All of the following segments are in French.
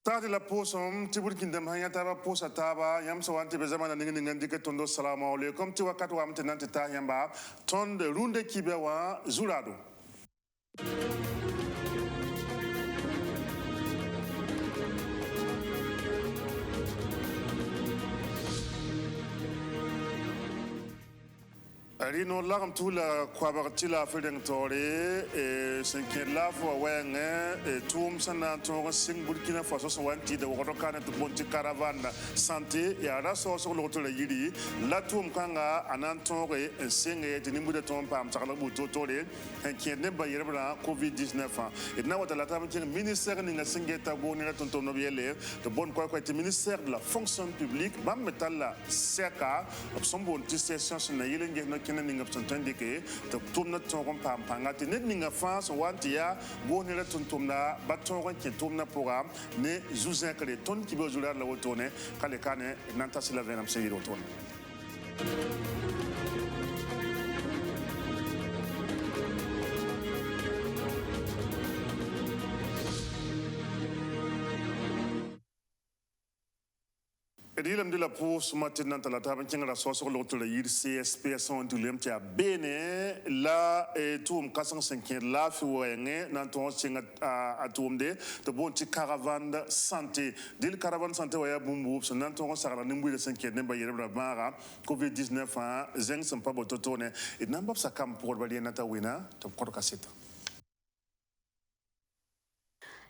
Tadi la posom tibur kindam hanya taba posa taba yam so wanti bezama na ningi ningi dike tondo salamu alaikum ti wakati wa mtenanti ta yamba tonde runde kibe wa zurado. Rino lagam tula kwabartila fedeng tore senke lafo wenge tum sana to sing Burkina Faso so wanti de wotokana to bonti caravane santé ya raso so lo to yiri la tum kanga anantore senge de nimbu de tom pam takala buto tore en ne ba yerbra covid-19 et na wata la tam ministère ni nga singeta boni la tonto no biele de bon quoi te ministère de la fonction publique bam metalla seka sombo station na yelenge no ninga tantande ke to tumna to kon pam pangati net ninga France wanti ya boni la tumna baton ke tumna program ne zuzin kale ton ki be zular la wotone kale kane nanta sila venam seyiro ton Edilam de la pause maintenant la table qui la source l'autre le CSPS on du lemtia bene la tout 405 la fuenge nanton singa atumde de bon ti caravane santé dil caravane santé waya bumbu so nanton sara nimbu de 5 ne ba yere mara covid-19 zeng sampa bototone et nambab sa kam pour bali nata wina to korkasita.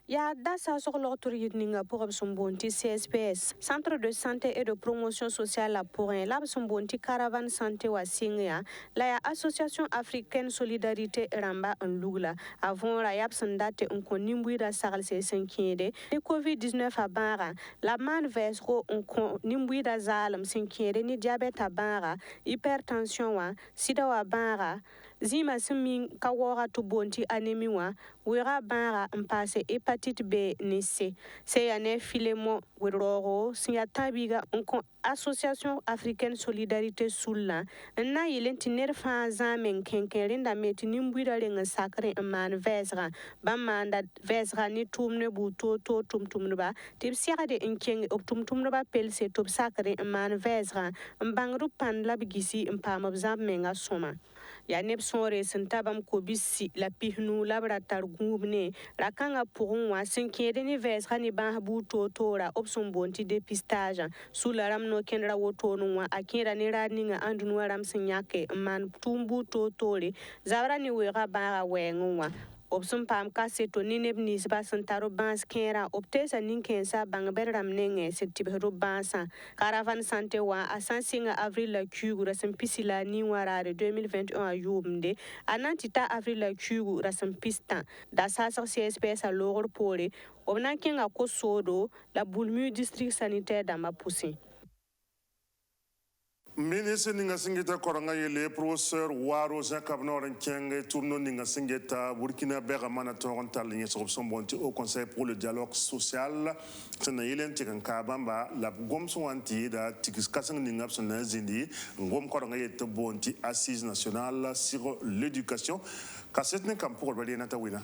Ya dasa sokolo ninga pour Absumbonti CSPS, Centre de santé et de promotion sociale pour un l'Absumbonti caravane santé wa Singya, la Association africaine solidarité Ramba en Lugla, avant la Yapsandate un konimbuida saral se senkede, le Covid-19 à Bara, la man vesro un konimbuida zalam senkede ni diabète à Bara, hypertension wa, sida wa Bara, zima simin kawora to bonti anémie wa, wera Bara en passé hépatite B ni C. C'est un filemo wiroro sinya tabiga un Association africaine solidarité soula. Na yelenti nerfa zamen kenkerinda meti nimbuida lenga sacré man vesra. Bamanda vesra ni tumne buto to tumtumba. Tip siaka de inkeng op tumtumba pelse top sacré man vesra. Mbangru pan labigisi mpam menga soma. Ya neb sore sentabam kobisi la pihnu labra targubne rakanga pourun wa senkede ni vesra ni ban buto tora opson bonti dépistage sous la ram no kenra woto no wa akira ni radninga andunu ram senyake man tumbu to tore zabra ni wera bara wenwa opsun pam kase to nineb nisba sentaro bans kera optesa ninkensa bangberam nenge setibero bansa caravane santé wa asansinga avril la kugu rasem pisila ni warare 2021 ayumde anantita avril la kugu rasem pista da sasa CSPS a logor pore obna kenga ko sodo la bulmu district sanitaire da mapusi. Ministre ninga singeta koranga yele professeur Waro Zakabnoren Kenge tumno ninga singeta Burkina Bega mana torontal ni sobson bonti au conseil pour le dialogue social tena yelen tikan kabamba la gomso anti da tikis kasang ninga sona zindi ngom koranga yete bonti assise nationale sur l'éducation kasetne kam pour bali nata wina.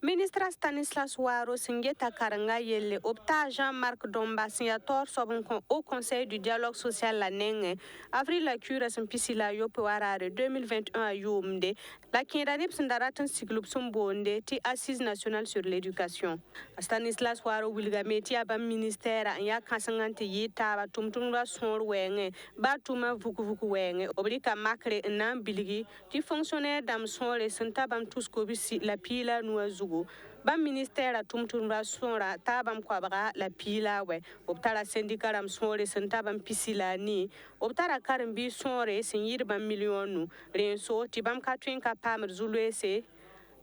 Ministre Stanislas Waro Singeta Karanga Yele opta Jean-Marc Domba signator sobon au Conseil du dialogue social la nenge avril la cure sempisila yope warare 2021 ayumde la kindanip sindaratan siglup sumbonde ti assise nationale sur l'éducation. Stanislas Waro wilgameti aba ministère ya kasangante yita tumtumra sor wenge batuma vuku wenge obrika makre nan biligi ti fonctionnaire dam sore sentabam tous kobisi la pila nuazugo ba ministère tumtumra sora tabam kwabra la pila we optara syndicat ram sore sentabam pisila ni optara karimbi sore sin yirba millionu renso tibam katwin ka pamr zulwese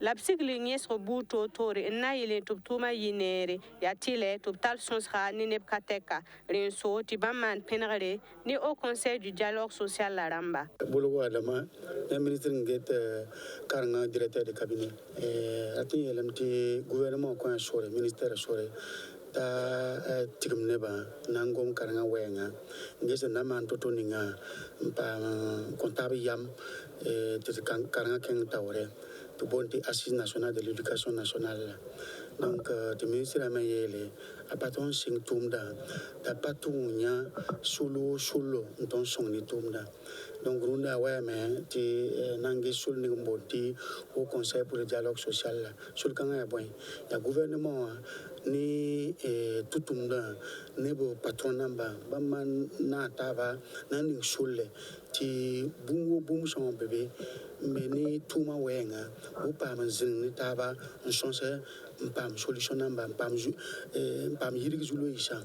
lapsigli nyes robuto tore na yele tuptuma yinere ya tile tuptal sonsra ni nepkateka renso tibaman penare ni au conseil du dialogue social la ramba bolo adama le ministre nget karanga directeur de cabinet ati yelamti gouvernement ko sore ministère sore ta tigum neba nangom karanga wenga ngese naman totoninga pa kontabi yam te karanga ken tawre to bonti assise nationale de l'éducation nationale. Donc le ministre a mayele a patron sing tumda ta patunya solo ton songni tumda. Donc runda wa me ti nangi sul ni bonti au conseil pour le dialogue social sul kanga boy ya gouvernement ni tutumda nebo patron namba bamman na taba nani sulle ti bum son bébé mais ni tuma wenga ou pas manzin ni taba on sonse pam solution namba pam yiri zulu isa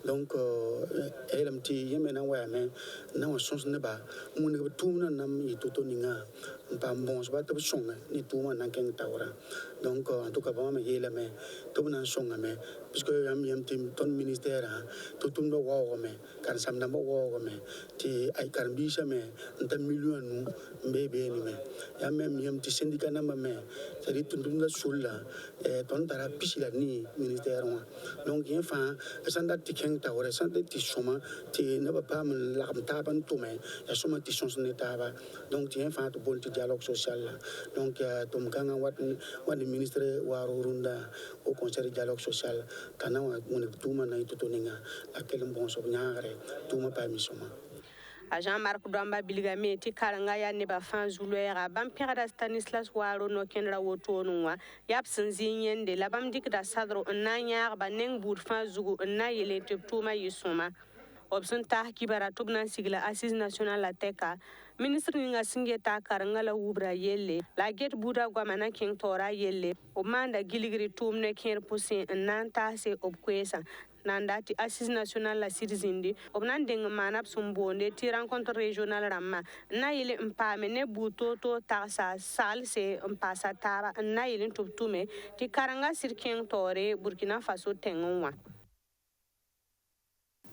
donc LMT yemena wa me na on sonse ne ba mun ne tuma nam yitoto ninga pam bon ba to songa ni tuma nan ken tawra donc en tout cas ba me yela me to nan songa me puisque yam tim ton ministère to tum do wo me kan sam na wo me ti ay kan bi me nta million nu mbebe ni me ya même yam ti syndicat namba me c'est dit tum da sulla ton tara pisila ni ministère wa donc yen fa sanda ti ken ta ore sanda ti soma ti ne ba pa me la ta ban to me ya soma ti son ne ta ba donc yen fa to bon ti dialogue social donc to mkanga wat le ministre wa runda au conseil de dialogue social kana wa mun tuma na ito toninga laquelle bon so nyaare tuma pa misoma a Jean-Marc Douamba Bilgame ti karanga ya ne ba fan zulwera bam pirada Stanislas Waro no kenra wotonwa yap sinzin de la bam dikda sadro na nyaar ba neng bur fan zugu na yele te tuma yisoma option ta kibara tubna sigla assise nationale la teka ministre nga singe ta karanga la wubra yelle la get buda gwamana king tora yelle o manda giligri tumne ker poussin nan ta se obkwesa nandati assise nationale la citizindi obnan deng manap sumbonde ti rencontre régionale ramma na yele mpame ne butoto tasa salse mpasa taba na yele tuptume ti karanga sirken tore Burkina Faso tengonwa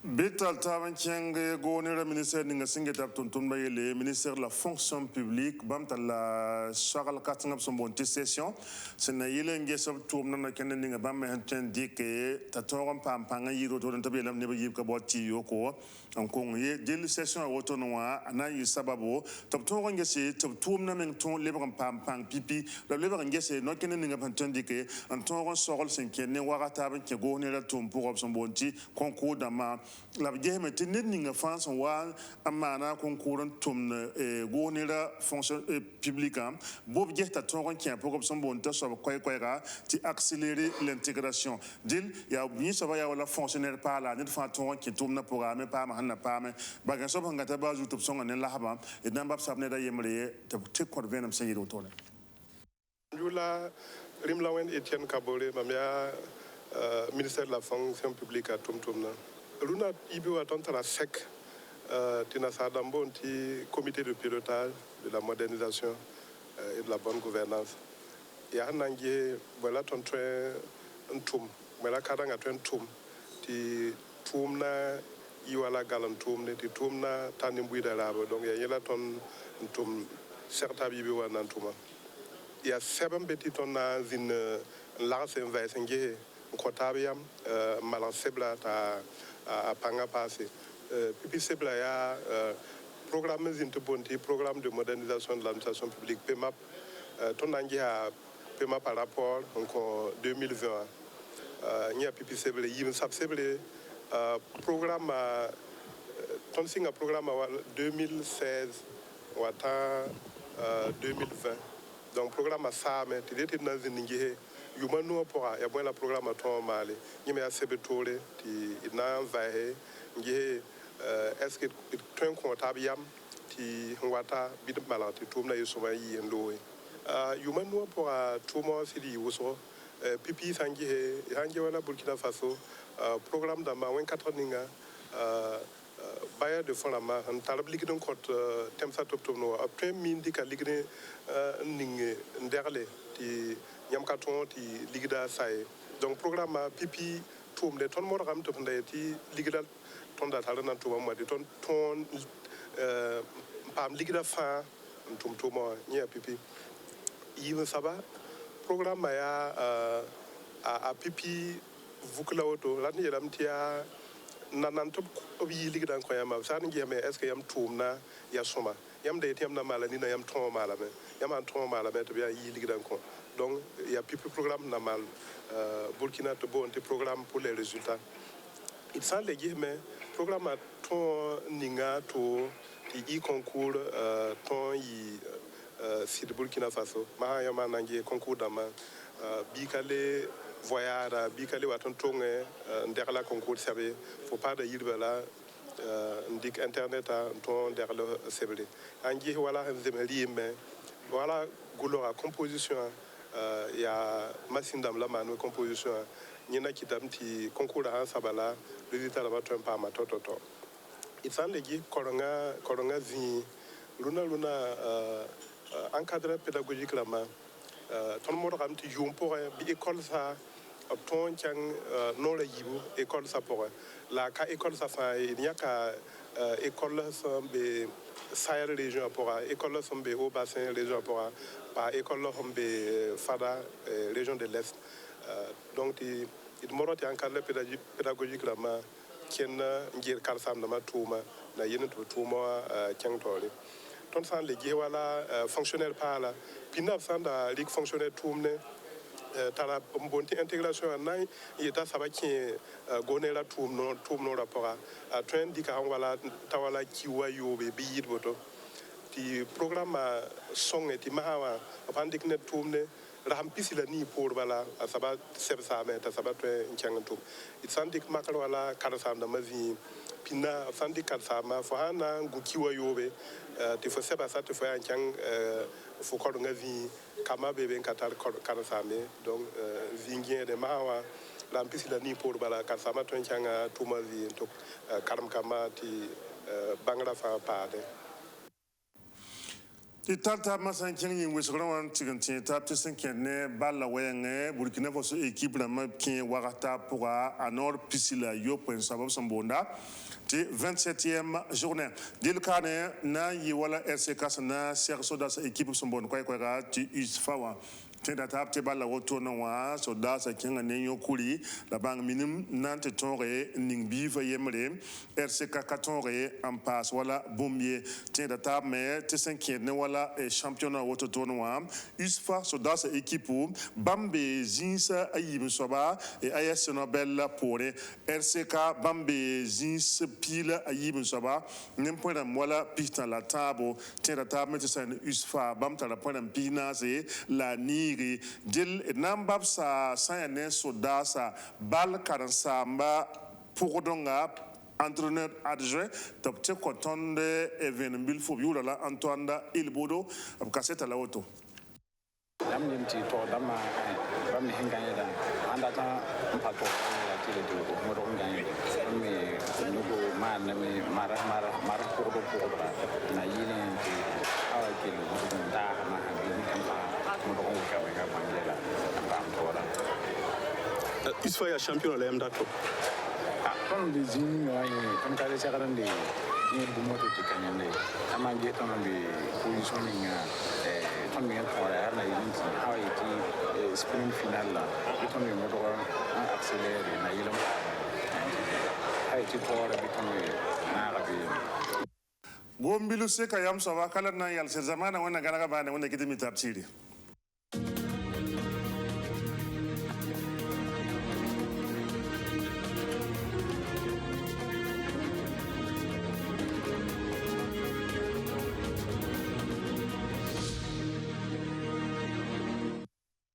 Betal taban tienge gonera ministère ninga singeta tonton bayele ministère de la fonction publique bamta la charal katngap son bonne session sena yele ngesab tourna na kenen ninga bamme hanten dike ta torom pam panga yiro to to belam ne yib ka botti yoko en konye dil session woto noa ana yi sababo top to ngese top tourna men ton lebram pam pam pipi le lebram ngese no kenen ninga hanten dike en ton sorol sen kenne warata ban ke gonera tom pour son bonti concours dama la guerre était née France wa amana concours tum gonera fonction publique bob gesta toron qui a pour son bon tas sur quoi ti accélérer l'intégration dil ya bien ça va ya la fonctionnaire par là net fa toron qui tourne programme pas ma pas mais bagan so ngata ba ju top son ne la haba et dan bab sabne da yemre te ko venam sey do tole Jula Rimlawen Etienne Kabore mamia ministère de la fonction publique à Tumtumna Runa Ibu a tenté la SEC, Tina Sadambo, un comité de pilotage de la modernisation et de la bonne gouvernance. Il y a un anglais, voilà ton train, un toum, voilà kadanga train toum, ti toum na iwala galan toum, ti toum na tanimbuy de l'arbre, donc il y a là ton toum, certes bibi wa nan touma. Il y a 7 petits ton na zin lance investingé, kotabiam, malansebla ta à Panga passé. Puis c'est là programme programme de modernisation de l'administration publique PMAP. Ton angi a PMAP par rapport en 2020. Il y a pipi c'est il s'absable programme ton signe un programme 2016 ou 2020. Donc programme ça mais tu étais dans une Yumanu pora ya bwela programme to mali nyime ya sebetore ti na vae nge est-ce que train comptable ti ngwata bid malati tumna yesoma yi ndoe Yumanu pora tumo sidi woso pipi sangi he hangi wala Burkina Faso programme da ma 24 ninga baya de fonama en talablik don kot temsa top no après mindi ka ligné ning nderle ti Yam Katon, Ligda Sai. Donc, programme Pipi, Toum, les tonnes moram, ti Ligda, ton d'Atalana, Touma, de ton Pam Ligda Fa, Toum Touma, Nia Pipi. Yves Saba, programme à Pipi, Vuklaoto, l'année Lamtia, Nanantop, Ligda Koyama, San Yame, est-ce qu'il y a Toumna, Yasoma. yam de tiam na mala ni na yam ton mala me yam an ton mala me to bien yi ligue dan ko donc il y a plus programme na mal Burkina to bon programme pour les résultats il sans les mais programme à ton ninga to i concours ton yi sud Burkina Faso ma yam nangi concours dama bikale voyara bikale waton tonge ndekla concours serbe faut pas de yirba ndik internet a ton derle sebli angi wala zemeli mais voilà goulora composition ya masindam la manu composition nyina kitam ti concours ha sabala résultat la bato pa ma toto isan legi koronga zi luna encadré pédagogique la ma ton mo ram ti jum pour bi école ça ton chang non la yibu école ça pour la ka école ça fa il y a ka école sombe Sahel région pour école sombe au bassin région pour par école sombe Fada région de l'Est donc il moroti encadré pédagogique la ma ken ngir karsam na tuma na yene to tuma chang tole ton san le wala fonctionnaire par là pinab sanda ligue fonctionnaire tumne tara bonti intégration na yeta sabaki gonela tum no rapport a train dika wala tawala kiwa yobe bi boto ti programme song et mahawa apandik net tumne rampisi la ni pour bala asaba sebsa me ta sabato nchangatu itsandik makal wala karasam da mazi pina sandik karsama fo hana ngukiwa yobe ti fo seba sa ti fo yanchang fo ko ngazi kama bebe katar karasame donc vingien de mawa rampisi la ni pour bala karsama to nchanga tumazi to karam kama ti bangla fa pade ti tata masan kin yin wisoro wan tigan tin tap ti sen ken ne balla wenge Burkina Faso équipe la ma kin warata pour à nord pisila yo point sabab sambonda ti 27e journée dil kane na yi wala RCK na serso da équipe sambon ko ga ti isfawa tenda tap te balla woto na wa so da sa kinga ne yokuri la bang minim nante tonre ning biva yemre RCK katonre en passe wala bombier tenda tap mais te 5e ne wala championnat woto tournoi usfa so da sa équipe bambe zinsa ayim soba et AS Nobel pour RCK bambe zins pile ayim soba n'importe wala pista la table tenda tap mais te usfa bam ta la point pina c'est la ni dil nambab sa sayane soda sa bal karansamba pour donga entraîneur adjoint top te kotonde evenbil fobiula la Antoine Ilbodo abkaseta la auto dam nimti to dama bam ni hinganye da anda ta mpato la tile do mo do nganye mi nugo man mi mara ko do na yini ti awa ke lu da ma ni kamba mo do ko ka bangela bam tora usfa ya champion la yamda to kon di zin ngai kon kale sagaran di ni bu moto ti kanyande amangi to mbi positioning ton mi fora na yinti hawi ti sprint final la to mi mo do accéléré na yilom hawi ti fora bi to mi na rabi gombilu se ka yam sawa kala na yal se zamana wana gana ga bana wanda kiti mi tafsiri